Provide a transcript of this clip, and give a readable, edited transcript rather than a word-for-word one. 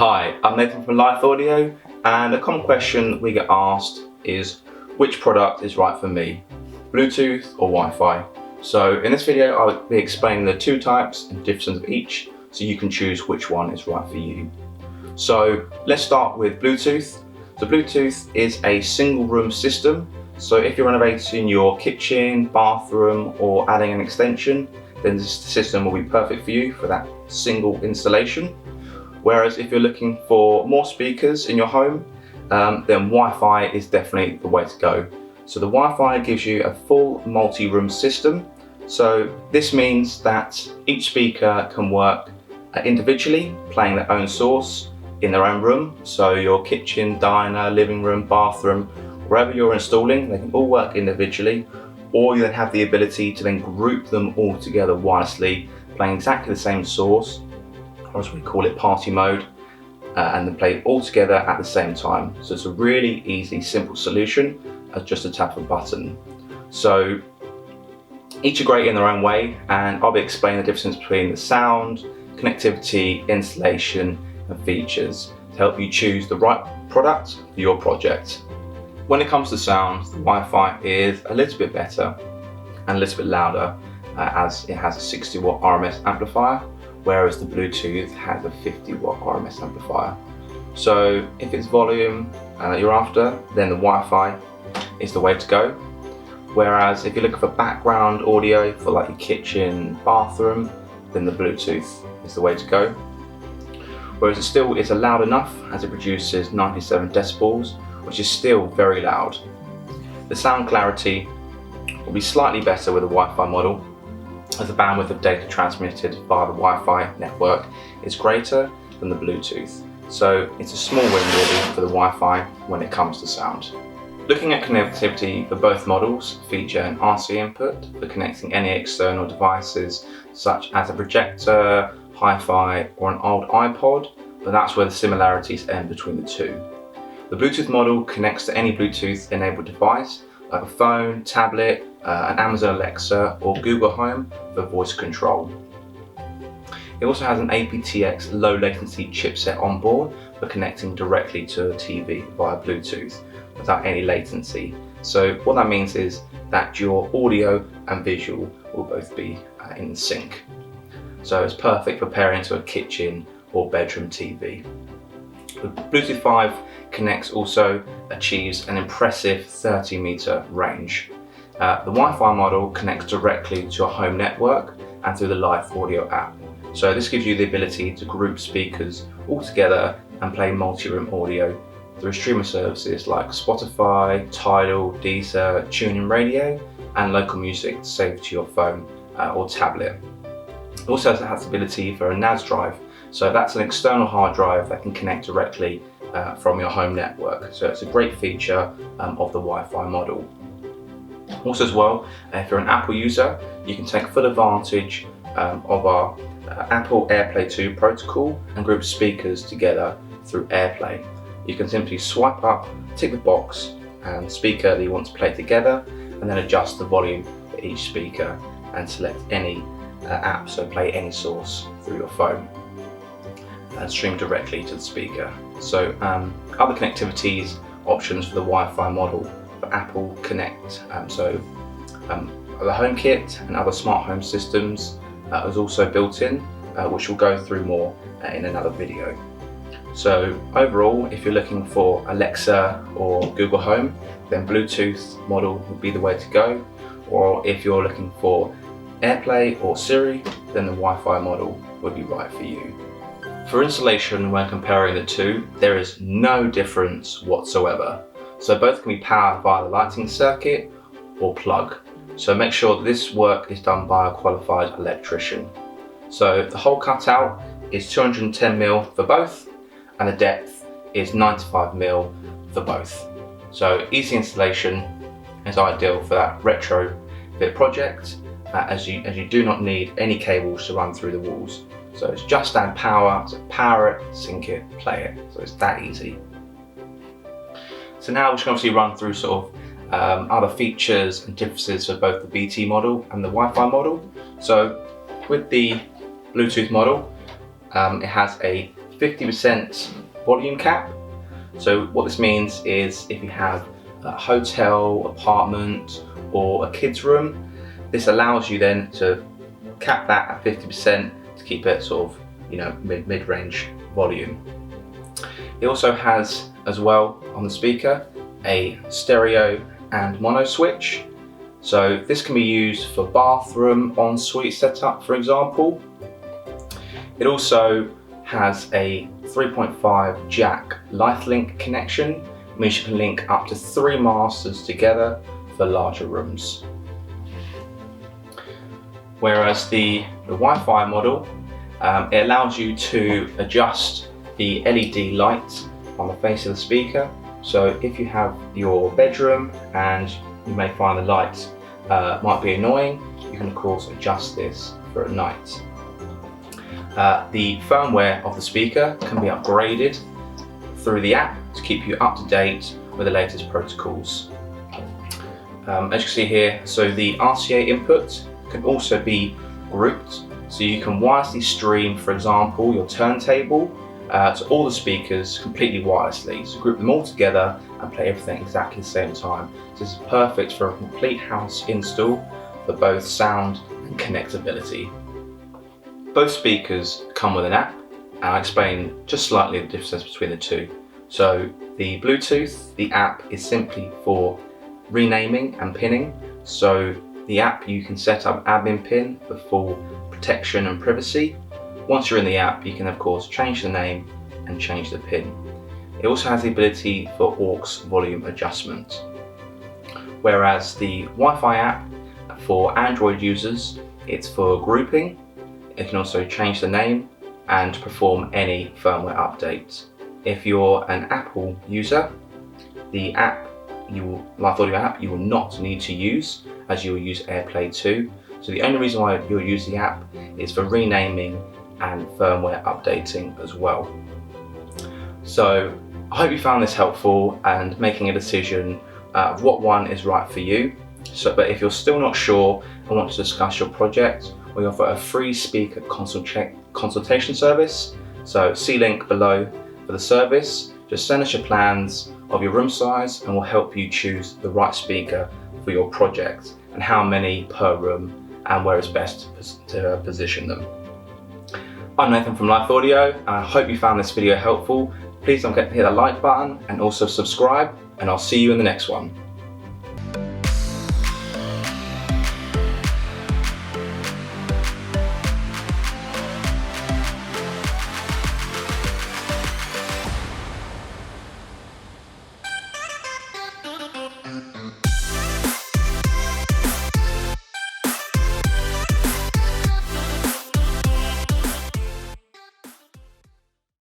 Hi, I'm Nathan from Lithe Audio, and a common question we get asked is which product is right for me, Bluetooth or Wi-Fi? So in this video I'll be explaining the two types and difference of each so you can choose which one is right for you. So let's start with Bluetooth. So Bluetooth is a single room system, so if you're renovating your kitchen, bathroom or adding an extension, then this system will be perfect for you for that single installation. Whereas if you're looking for more speakers in your home, then Wi-Fi is definitely the way to go. So the Wi-Fi gives you a full multi-room system. So this means that each speaker can work individually, playing their own source in their own room. So your kitchen, diner, living room, bathroom, wherever you're installing, they can all work individually, or you then have the ability to then group them all together wirelessly, playing exactly the same source, or as we call it, party mode, and then play it all together at the same time. So it's a really easy, simple solution as just a tap of a button. So each are great in their own way, and I'll be explaining the difference between the sound, connectivity, installation and features to help you choose the right product for your project. When it comes to sound, the Wi-Fi is a little bit better and a little bit louder as it has a 60 watt RMS amplifier, whereas the Bluetooth has a 50 watt RMS amplifier. So if it's volume that you're after, then the Wi-Fi is the way to go. Whereas if you're looking for background audio for like your kitchen, bathroom, then the Bluetooth is the way to go. Whereas it still is loud enough as it produces 97 decibels, which is still very loud. The sound clarity will be slightly better with the Wi-Fi model, as the bandwidth of data transmitted via the Wi-Fi network is greater than the Bluetooth. So it's a small win really for the Wi-Fi when it comes to sound. Looking at connectivity for both models feature an RC input for connecting any external devices such as a projector, hi-fi or an old iPod, but that's where the similarities end between the two. The Bluetooth model connects to any Bluetooth enabled device like a phone, tablet, an Amazon Alexa or Google Home for voice control. It also has an aptX low latency chipset on board for connecting directly to a TV via Bluetooth without any latency. So what that means is that your audio and visual will both be in sync. So it's perfect for pairing to a kitchen or bedroom TV. The Bluetooth 5 connects also achieves an impressive 30-meter range. The Wi-Fi model connects directly to a home network and through the Lithe Audio app. So this gives you the ability to group speakers all together and play multi-room audio through streaming services like Spotify, Tidal, Deezer, TuneIn Radio and local music saved to your phone or tablet. It also has the ability for a NAS drive. So that's an external hard drive that can connect directly from your home network. So it's a great feature of the Wi-Fi model. Also as well, if you're an Apple user, you can take full advantage of our Apple AirPlay 2 protocol and group speakers together through AirPlay. You can simply swipe up, tick the box and speaker that you want to play together, and then adjust the volume for each speaker and select any app, so play any source through your phone and stream directly to the speaker. So other connectivities options for the Wi-Fi model for Apple Connect, the HomeKit and other smart home systems is also built in, which we'll go through more in another video. So overall, if you're looking for Alexa or Google Home, then Bluetooth model would be the way to go, or if you're looking for AirPlay or Siri, then the Wi-Fi model would be right for you. For installation, when comparing the two, there is no difference whatsoever. So both can be powered via the lighting circuit or plug. So make sure that this work is done by a qualified electrician. So the hole cutout is 210mm for both, and the depth is 95mm for both. So easy installation is ideal for that retrofit project, as you do not need any cables to run through the walls. So it's just add power, so power it, sync it, play it. So it's that easy. So now we can obviously run through sort of other features and differences for both the BT model and the Wi-Fi model. So with the Bluetooth model, it has a 50% volume cap. So what this means is if you have a hotel, apartment, or a kid's room, this allows you then to cap that at 50% to keep it sort of, mid-range volume. It also has as well on the speaker a stereo and mono switch. So this can be used for bathroom ensuite setup, for example. It also has a 3.5 jack Lithe link connection, which means you can link up to 3 masters together for larger rooms. Whereas the Wi-Fi model, it allows you to adjust the LED light on the face of the speaker. So if you have your bedroom and you may find the light might be annoying, you can of course adjust this for at night. The firmware of the speaker can be upgraded through the app to keep you up to date with the latest protocols. As you can see here, so the RCA input can also be grouped, so you can wirelessly stream, for example, your turntable to all the speakers completely wirelessly. So group them all together and play everything exactly the same time. So this is perfect for a complete house install for both sound and connectability. Both speakers come with an app, and I'll explain just slightly the difference between the two. So the Bluetooth, the app is simply for renaming and pinning. So the app, you can set up admin pin for full protection and privacy. Once you're in the app, you can of course change the name and change the pin. It also has the ability for aux volume adjustment. Whereas the Wi-Fi app for Android users, it's for grouping. It can also change the name and perform any firmware updates. If you're an Apple user, the app, Lithe Audio app, you will not need to use, as you will use AirPlay 2. So the only reason why you'll use the app is for renaming and firmware updating as well. So I hope you found this helpful and making a decision of what one is right for you. But if you're still not sure and want to discuss your project, we offer a free speaker consultation service. So see link below for the service. Just send us your plans of your room size and we'll help you choose the right speaker for your project and how many per room and where it's best to position them. I'm Nathan from Lithe Audio, and I hope you found this video helpful. Please don't forget to hit the like button and also subscribe, and I'll see you in the next one.